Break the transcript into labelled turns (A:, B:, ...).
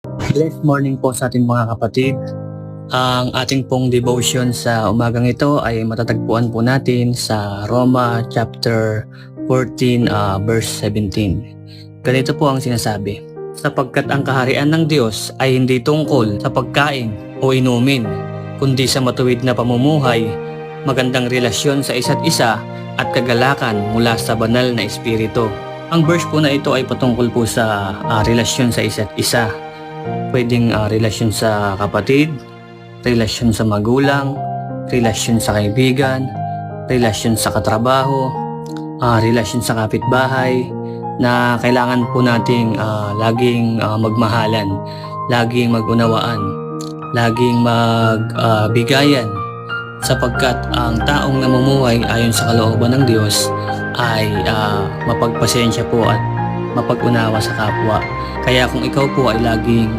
A: Blessed morning po sa ating mga kapatid. Ang ating pong devotion sa umagang ito ay matatagpuan po natin sa Roma chapter 14 verse 17. Ganito po ang sinasabi: sapagkat ang kaharian ng Diyos ay hindi tungkol sa pagkain o inumin, kundi sa matuwid na pamumuhay, magandang relasyon sa isa't isa at kagalakan mula sa banal na espiritu. Ang verse po na ito ay patungkol po sa relasyon sa isa't isa. Pwedeng relasyon sa kapatid, relasyon sa magulang, relasyon sa kaibigan, relasyon sa katrabaho, relasyon sa kapitbahay, na kailangan po nating laging magmahalan, laging magunawaan, laging magbigayan, sapagkat ang taong namumuhay ayon sa kalooban ng Diyos ay mapagpasensya po at mapag-unawa sa kapwa. Kaya kung ikaw po ay laging